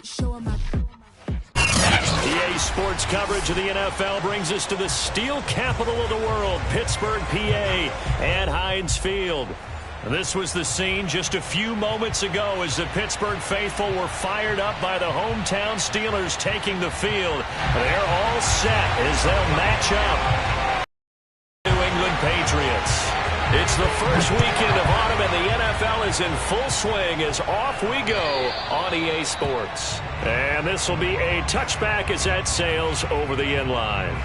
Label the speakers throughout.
Speaker 1: EA Sports coverage of the NFL brings us to the steel capital of the world, Pittsburgh, PA, at Heinz Field. This was the scene just a few moments ago as the Pittsburgh faithful were fired up by the hometown Steelers taking the field. They're all set as they'll match up. New England Patriots. It's the first weekend of autumn and the NFL is in full swing as off we go on EA Sports. And this will be a touchback as that sails over the end line.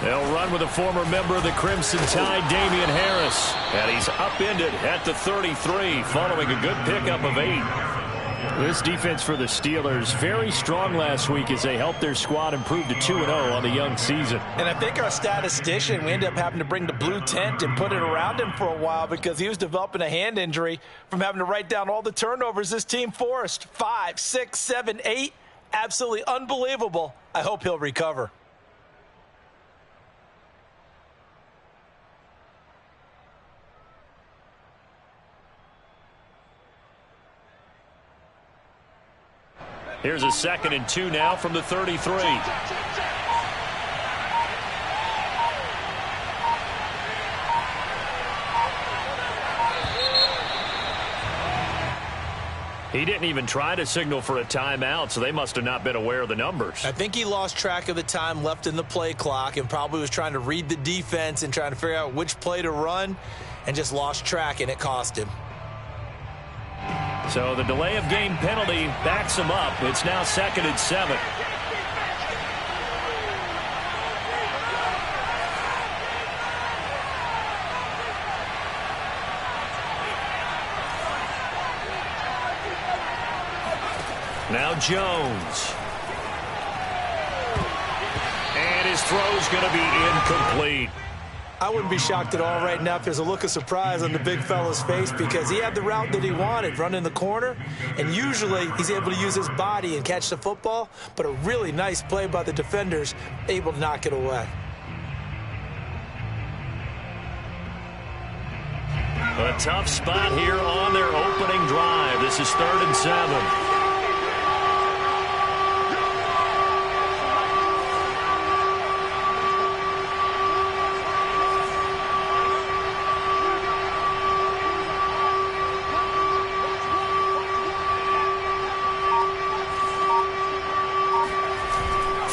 Speaker 1: They'll run with a former member of the Crimson Tide, Damian Harris. And he's upended at the 33 following a good pickup of 8. This defense for the Steelers, very strong last week as they helped their squad improve to 2-0 on the young season.
Speaker 2: And I think our statistician, we ended up having to bring the blue tent and put it around him for a while because he was developing a hand injury from having to write down all the turnovers this team forced. 5, 6, 7, 8. Absolutely unbelievable. I hope he'll recover.
Speaker 1: Here's a 2nd and 2 now from the 33. He didn't even try to signal for a timeout, so they must have not been aware of the numbers.
Speaker 2: I think he lost track of the time left in the play clock and probably was trying to read the defense and trying to figure out which play to run and just lost track, and it cost him.
Speaker 1: So the delay of game penalty backs him up. It's now 2nd and 7. Now Jones. And his throw's going to be incomplete.
Speaker 2: I wouldn't be shocked at all right now if there's a look of surprise on the big fella's face because he had the route that he wanted, running the corner, and usually he's able to use his body and catch the football, but a really nice play by the defenders, able to knock it away.
Speaker 1: A tough spot here on their opening drive. This is 3rd and 7.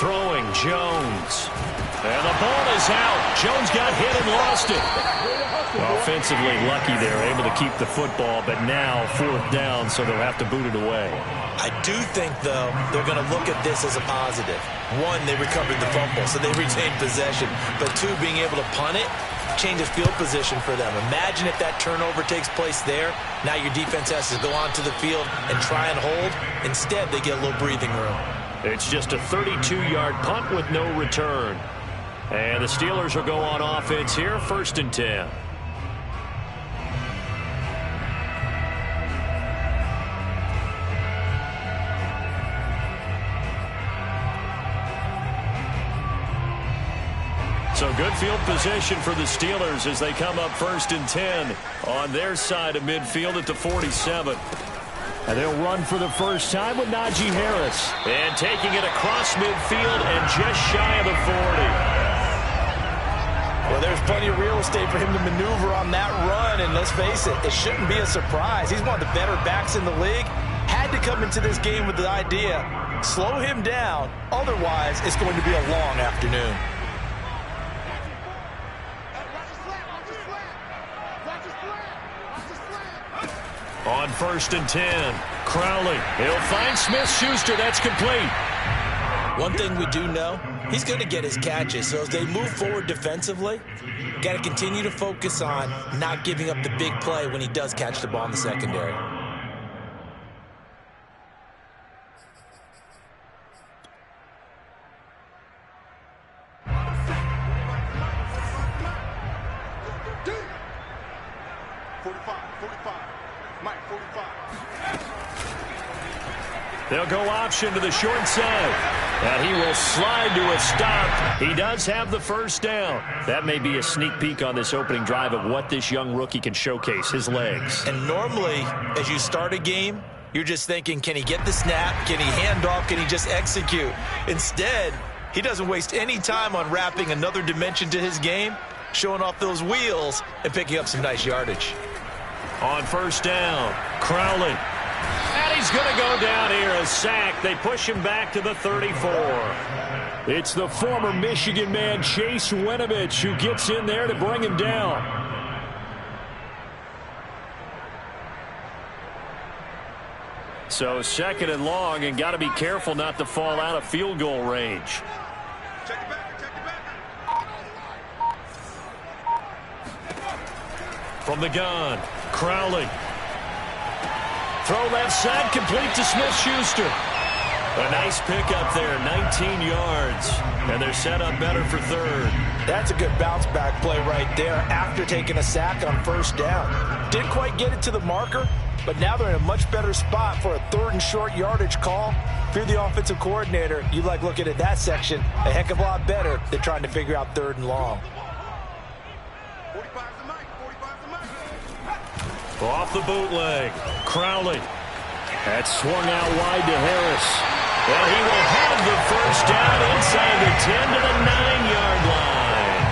Speaker 1: Throwing Jones. And the ball is out. Jones got hit and lost it. Offensively lucky they're able to keep the football, but now 4th down, so they'll have to boot it away.
Speaker 2: I do think, though, they're going to look at this as a positive. 1, they recovered the fumble, so they retained possession. But 2, being able to punt it changes field position for them. Imagine if that turnover takes place there. Now your defense has to go onto the field and try and hold. Instead, they get a little breathing room.
Speaker 1: It's just a 32-yard punt with no return. And the Steelers will go on offense here, 1st and 10. So good field position for the Steelers as they come up 1st and 10 on their side of midfield at the 47. And they'll run for the first time with Najee Harris. And taking it across midfield and just shy of the 40.
Speaker 2: Well, there's plenty of real estate for him to maneuver on that run. And let's face it, it shouldn't be a surprise. He's one of the better backs in the league. Had to come into this game with the idea, slow him down. Otherwise, it's going to be a long afternoon.
Speaker 1: On 1st and 10, Crowley. He'll find Smith-Schuster. That's complete.
Speaker 2: One thing we do know, He's going to get his catches. So as they move forward defensively, got to continue to focus on not giving up the big play when he does catch the ball in the secondary.
Speaker 1: They'll go option to the short side. And he will slide to a stop. He does have the first down. That may be a sneak peek on this opening drive of what this young rookie can showcase, his legs.
Speaker 2: And normally, as you start a game, you're just thinking, can he get the snap? Can he hand off? Can he just execute? Instead, he doesn't waste any time on wrapping another dimension to his game, showing off those wheels, and picking up some nice yardage.
Speaker 1: On first down, Crowley. And he's going to go down here, a sack. They push him back to the 34. It's the former Michigan man, Chase Winovich, who gets in there to bring him down. So second and long, and got to be careful not to fall out of field goal range. From the gun, Crowley. Throw left side, complete to Smith-Schuster. A nice pickup there, 19 yards. And they're set up better for third.
Speaker 2: That's a good bounce-back play right there after taking a sack on first down. Didn't quite get it to the marker, but now they're in a much better spot for a third and short yardage call. If you're the offensive coordinator, you like looking at that section a heck of a lot better than trying to figure out third and long.
Speaker 1: Off the bootleg, Crowley. That swung out wide to Harris. And he will have the first down inside the 10 to the 9-yard line.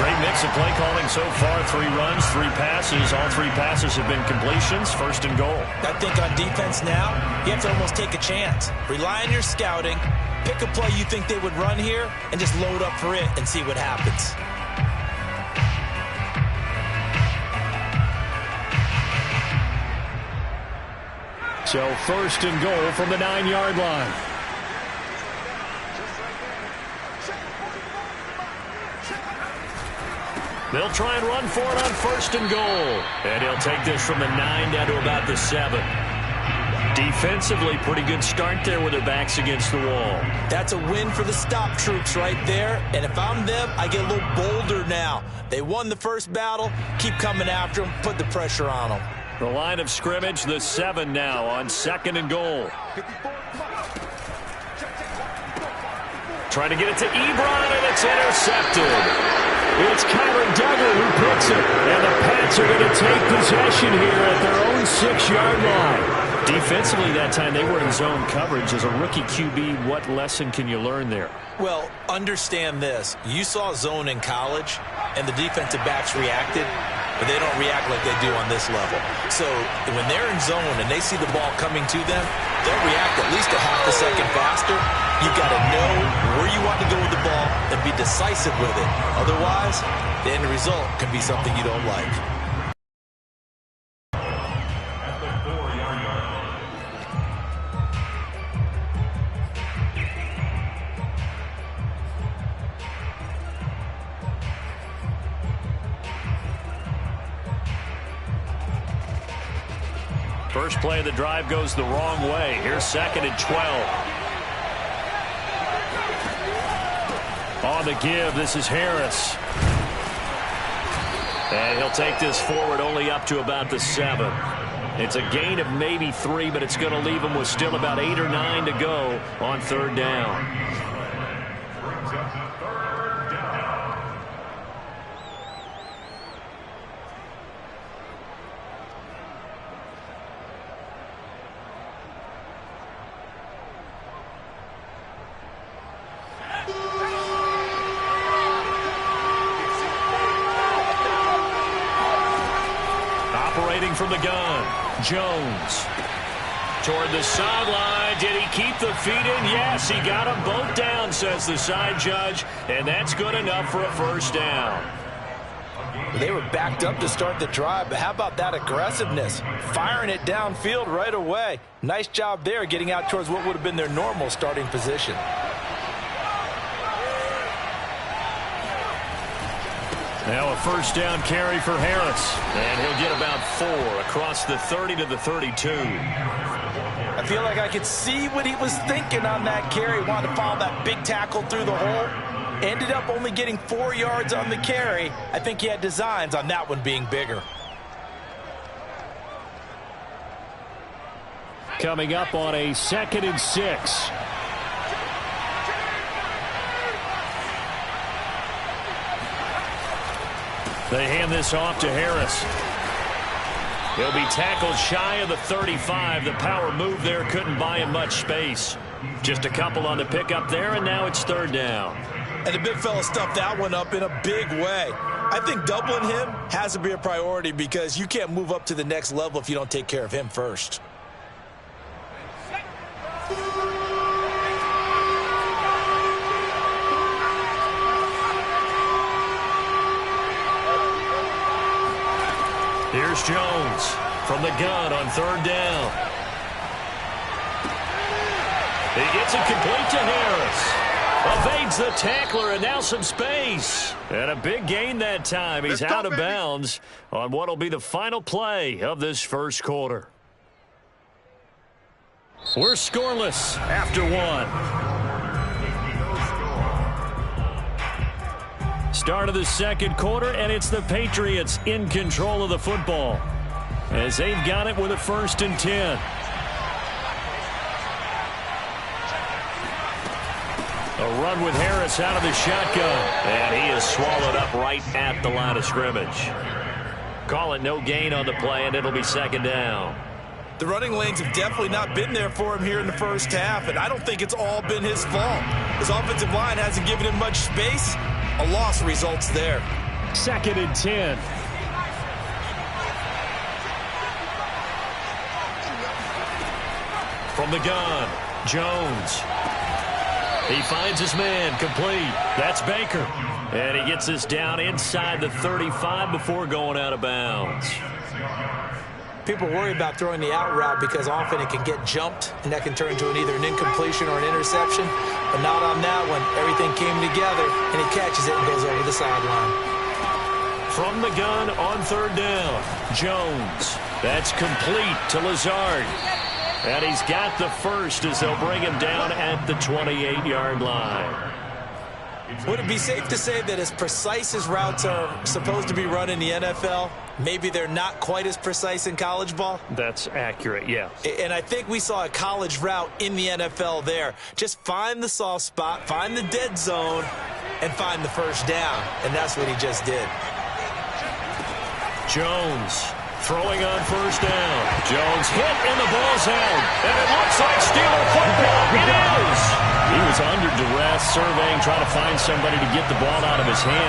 Speaker 1: Great mix of play calling so far. 3 runs, 3 passes. All 3 passes have been completions. First and goal.
Speaker 2: I think on defense now, you have to almost take a chance. Rely on your scouting. Pick a play you think they would run here and just load up for it and see what happens.
Speaker 1: So first and goal from the 9-yard line. They'll try and run for it on first and goal. And he'll take this from the 9 down to about the 7. Defensively, pretty good start there with their backs against the wall.
Speaker 2: That's a win for the stop troops right there. And if I'm them, I get a little bolder now. They won the first battle. Keep coming after them. Put the pressure on them.
Speaker 1: The line of scrimmage, the 7 now on second and goal. Trying to get it to Ebron, and it's intercepted. It's Kyler Duggar who puts it. And the Pats are going to take possession here at their own 6-yard line. Defensively that time, they were in zone coverage. As a rookie QB, what lesson can you learn there?
Speaker 2: Well, understand this. You saw zone in college, and the defensive backs reacted. But they don't react like they do on this level. So when they're in zone and they see the ball coming to them, they'll react at least a half a second faster. You've got to know where you want to go with the ball and be decisive with it. Otherwise, the end result can be something you don't like.
Speaker 1: First play of the drive goes the wrong way. Here's second and 12. On the give, this is Harris. And he'll take this forward only up to about the 7. It's a gain of maybe 3, but it's going to leave him with still about 8 or 9 to go on third down. From the gun, Jones toward the sideline. Did he keep the feet in? Yes, he got them both down, says the side judge, and that's good enough for a first down.
Speaker 2: They were backed up to start the drive, but how about that aggressiveness? Firing it downfield right away. Nice job there getting out towards what would have been their normal starting position.
Speaker 1: Now a first down carry for Harris. And he'll get about 4 across the 30 to the 32.
Speaker 2: I feel like I could see what he was thinking on that carry. Wanted to follow that big tackle through the hole. Ended up only getting 4 yards on the carry. I think he had designs on that one being bigger.
Speaker 1: Coming up on a 2nd and 6. They hand this off to Harris. He'll be tackled shy of the 35. The power move there couldn't buy him much space. Just a couple on the pickup there, and now it's 3rd down.
Speaker 2: And the big fella stuffed that one up in a big way. I think doubling him has to be a priority because you can't move up to the next level if you don't take care of him first.
Speaker 1: Here's Jones from the gun on 3rd down. He gets it complete to Harris. Evades the tackler, and now some space. And a big gain that time. He's out of bounds on what will be the final play of this first quarter. We're scoreless after 1. Start of the 2nd quarter, and it's the Patriots in control of the football as they've got it with a 1st and 10. A run with Harris out of the shotgun, and he is swallowed up right at the line of scrimmage. Call it no gain on the play, and it'll be 2nd down.
Speaker 2: The running lanes have definitely not been there for him here in the first half, and I don't think it's all been his fault. His offensive line hasn't given him much space. A loss results there.
Speaker 1: 2nd and 10. From the gun, Jones. He finds his man, complete. That's Baker. And he gets this down inside the 35 before going out of bounds.
Speaker 2: People worry about throwing the out route because often it can get jumped, and that can turn into either an incompletion or an interception. But not on that one. Everything came together, and he catches it and goes over the sideline.
Speaker 1: From the gun on 3rd down, Jones. That's complete to Lazard. And he's got the first as they'll bring him down at the 28-yard line.
Speaker 2: Would it be safe to say that as precise as routes are supposed to be run in the NFL, maybe they're not quite as precise in college ball?
Speaker 1: That's accurate, yeah.
Speaker 2: And I think we saw a college route in the NFL there. Just find the soft spot, find the dead zone, and find the first down. And that's what he just did.
Speaker 1: Jones throwing on 1st down. Jones hit, and the ball's out. And it looks like Steeler football. It is! He was under duress, surveying, trying to find somebody to get the ball out of his hands.